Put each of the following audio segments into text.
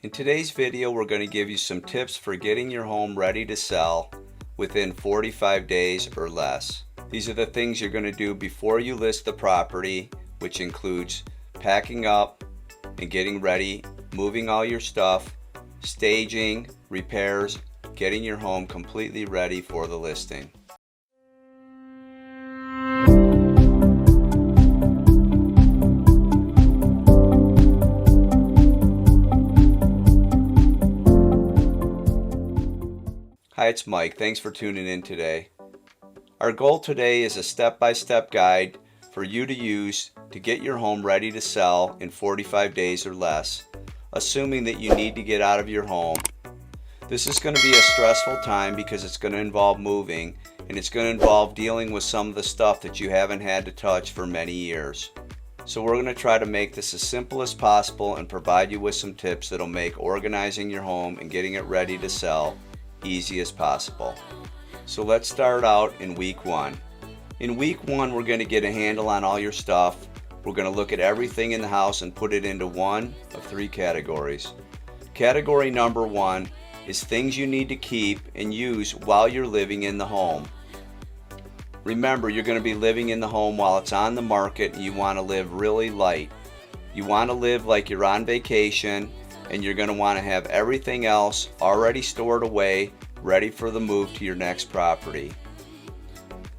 In today's video, we're going to give you some tips for getting your home ready to sell within 45 days or less. These are the things you're going to do before you list the property, which includes packing up and getting ready, moving all your stuff, staging, repairs, getting your home completely ready for the listing. Hi, it's Mike. Thanks for tuning in today. Our goal today is a step-by-step guide for you to use to get your home ready to sell in 45 days or less, assuming that you need to get out of your home. This is going to be a stressful time because it's going to involve moving, and it's going to involve dealing with some of the stuff that you haven't had to touch for many years. So we're going to try to make this as simple as possible and provide you with some tips that'll make organizing your home and getting it ready to sell easy as possible. So let's start out in week one. In week one, we're going to get a handle on all your stuff. We're going to look at everything in the house and put it into one of three categories. Category number one is things you need to keep and use while you're living in the home. Remember, you're going to be living in the home while it's on the market, and you want to live really light. You want to live like you're on vacation, and you're going to want to have everything else already stored away, ready for the move to your next property.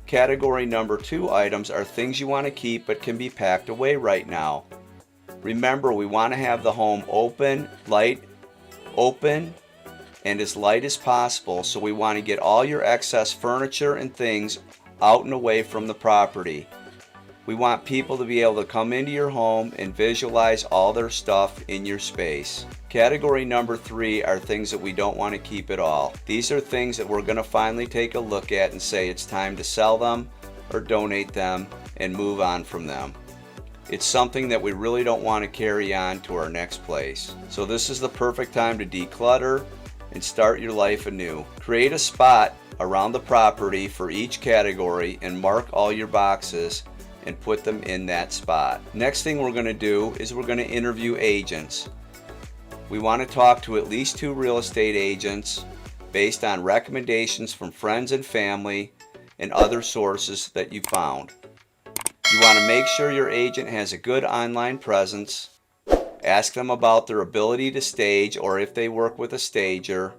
Category number two items are things you want to keep but can be packed away right now. Remember, we want to have the home open and as light as possible, so we want to get all your excess furniture and things out and away from the property. We want people to be able to come into your home and visualize all their stuff in your space. Category number three are things that we don't want to keep at all. These are things that we're going to finally take a look at and say it's time to sell them or donate them and move on from them. It's something that we really don't want to carry on to our next place. So this is the perfect time to declutter and start your life anew. Create a spot around the property for each category and mark all your boxes and put them in that spot. Next thing we're going to do is we're going to interview agents. We want to talk to at least 2 real estate agents based on recommendations from friends and family and other sources that you found. You want to make sure your agent has a good online presence. Ask them about their ability to stage or if they work with a stager,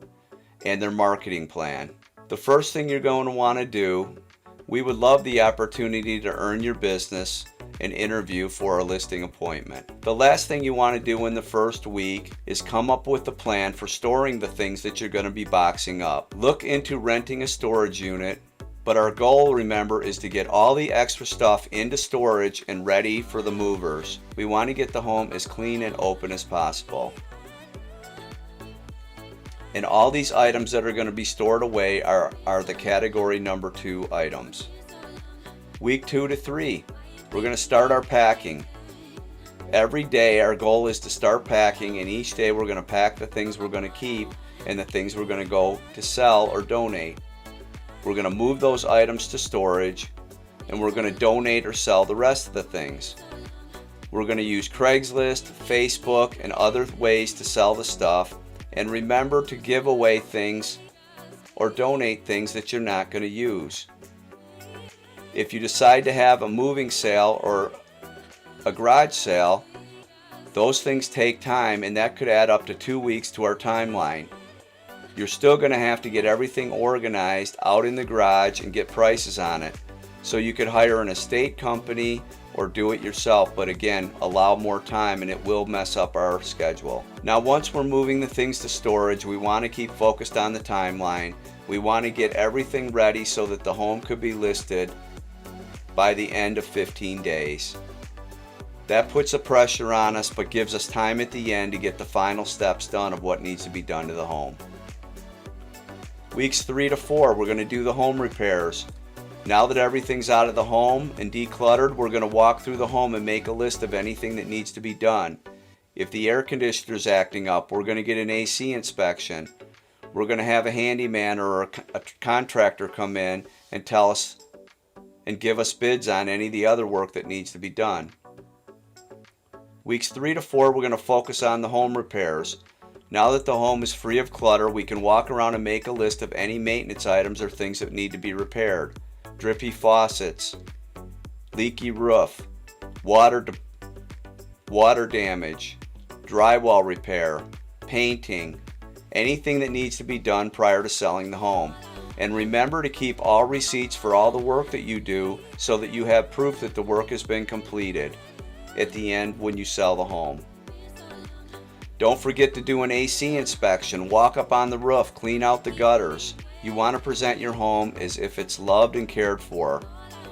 and their marketing plan. The first thing you're going to want to do, we would love the opportunity to earn your business and interview for a listing appointment. The last thing you want to do in the first week is come up with a plan for storing the things that you're going to be boxing up. Look into renting a storage unit, but our goal, remember, is to get all the extra stuff into storage and ready for the movers. We want to get the home as clean and open as possible. And all these items that are going to be stored away are the category number 2 items. Week 2 to 3, we're going to start our packing. Every day our goal is to start packing, and each day we're going to pack the things we're going to keep and the things we're going to go to sell or donate. We're going to move those items to storage, and we're going to donate or sell the rest of the things. We're going to use Craigslist, Facebook, and other ways to sell the stuff. And remember to give away things or donate things that you're not going to use. If you decide to have a moving sale or a garage sale, those things take time, and that could add up to 2 weeks to our timeline. You're still going to have to get everything organized out in the garage and get prices on it. So you could hire an estate company or do it yourself, but again, allow more time and it will mess up our schedule. Now, once we're moving the things to storage, we want to keep focused on the timeline. We want to get everything ready so that the home could be listed by the end of 15 days. That puts a pressure on us, but gives us time at the end to get the final steps done of what needs to be done to the home. Weeks 3 to 4, we're going to do the home repairs. Now that everything's out of the home and decluttered, we're going to walk through the home and make a list of anything that needs to be done. If the air conditioner's acting up, we're going to get an AC inspection. We're going to have a handyman or a contractor come in and tell us and give us bids on any of the other work that needs to be done. Weeks 3 to 4, we're going to focus on the home repairs. Now that the home is free of clutter, we can walk around and make a list of any maintenance items or things that need to be repaired. Drippy faucets, leaky roof, water damage, drywall repair, painting, anything that needs to be done prior to selling the home. And remember to keep all receipts for all the work that you do so that you have proof that the work has been completed at the end when you sell the home. Don't forget to do an AC inspection, walk up on the roof, clean out the gutters. You want to present your home as if it's loved and cared for.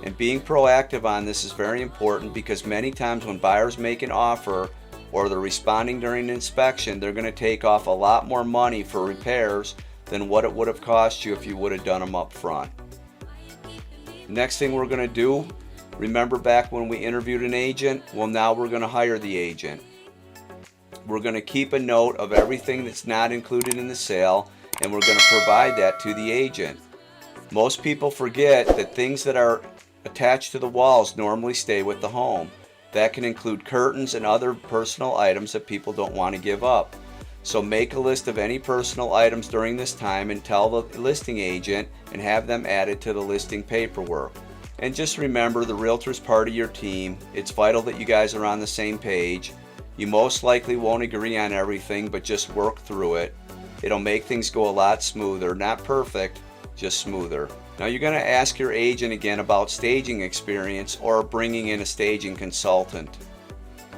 And being proactive on this is very important because many times when buyers make an offer or they're responding during an inspection, they're going to take off a lot more money for repairs than what it would have cost you if you would have done them up front. Next thing we're going to do, remember back when we interviewed an agent? Well, now we're going to hire the agent. We're going to keep a note of everything that's not included in the sale, and we're going to provide that to the agent. Most people forget that things that are attached to the walls normally stay with the home. That can include curtains and other personal items that people don't want to give up. So make a list of any personal items during this time and tell the listing agent and have them added to the listing paperwork. And just remember, the realtor's part of your team. It's vital that you guys are on the same page. You most likely won't agree on everything, but just work through it. It'll make things go a lot smoother. Not perfect, just smoother. Now you're going to ask your agent again about staging experience or bringing in a staging consultant.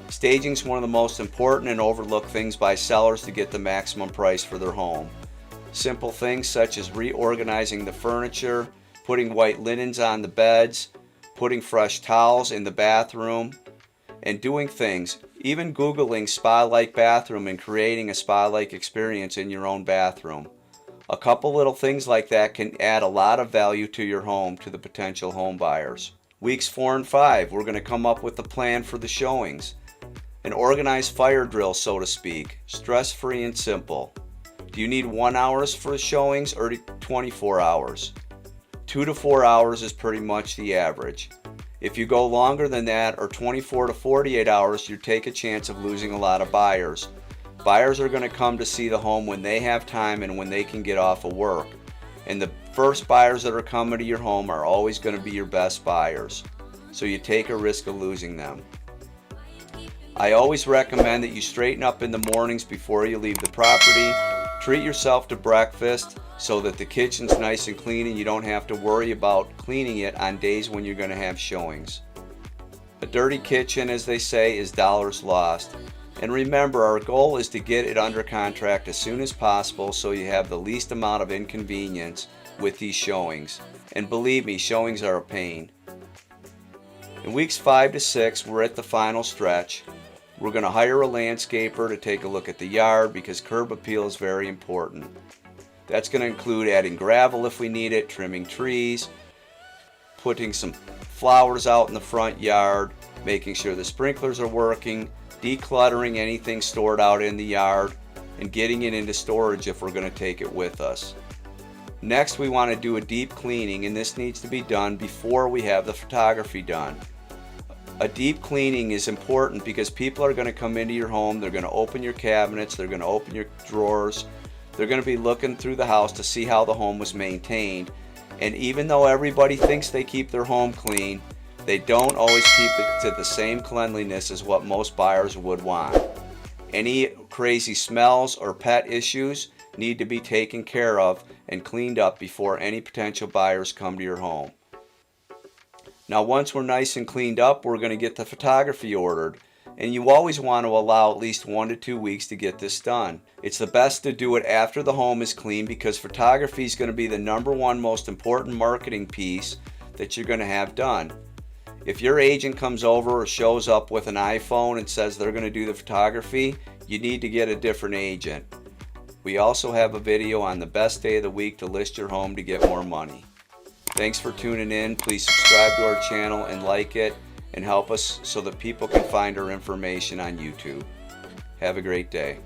Staging is one of the most important and overlooked things by sellers to get the maximum price for their home. Simple things such as reorganizing the furniture, putting white linens on the beds, putting fresh towels in the bathroom, and doing things, even Googling spa-like bathroom and creating a spa-like experience in your own bathroom. A couple little things like that can add a lot of value to your home to the potential home buyers. Weeks 4 and 5, we're going to come up with a plan for the showings. An organized fire drill, so to speak, stress-free and simple. Do you need 1 hour for the showings or 24 hours? 2 to 4 hours is pretty much the average. If you go longer than that, or 24 to 48 hours, you take a chance of losing a lot of buyers. Buyers are going to come to see the home when they have time and when they can get off of work. And the first buyers that are coming to your home are always going to be your best buyers. So you take a risk of losing them. I always recommend that you straighten up in the mornings before you leave the property. Treat yourself to breakfast so that the kitchen's nice and clean and you don't have to worry about cleaning it on days when you're going to have showings. A dirty kitchen, as they say, is dollars lost. And remember, our goal is to get it under contract as soon as possible so you have the least amount of inconvenience with these showings. And believe me, showings are a pain. In weeks 5 to 6, we're at the final stretch. We're going to hire a landscaper to take a look at the yard because curb appeal is very important. That's going to include adding gravel if we need it, trimming trees, putting some flowers out in the front yard, making sure the sprinklers are working, decluttering anything stored out in the yard, and getting it into storage if we're going to take it with us. Next, we want to do a deep cleaning, and this needs to be done before we have the photography done. A deep cleaning is important because people are going to come into your home, they're going to open your cabinets, they're going to open your drawers, they're going to be looking through the house to see how the home was maintained. And even though everybody thinks they keep their home clean, they don't always keep it to the same cleanliness as what most buyers would want. Any crazy smells or pet issues need to be taken care of and cleaned up before any potential buyers come to your home. Now once we're nice and cleaned up, we're going to get the photography ordered. And you always want to allow at least 1 to 2 weeks to get this done. It's the best to do it after the home is clean because photography is going to be the #1 most important marketing piece that you're going to have done. If your agent comes over or shows up with an iPhone and says they're going to do the photography, you need to get a different agent. We also have a video on the best day of the week to list your home to get more money. Thanks for tuning in. Please subscribe to our channel and like it and help us so that people can find our information on YouTube. Have a great day.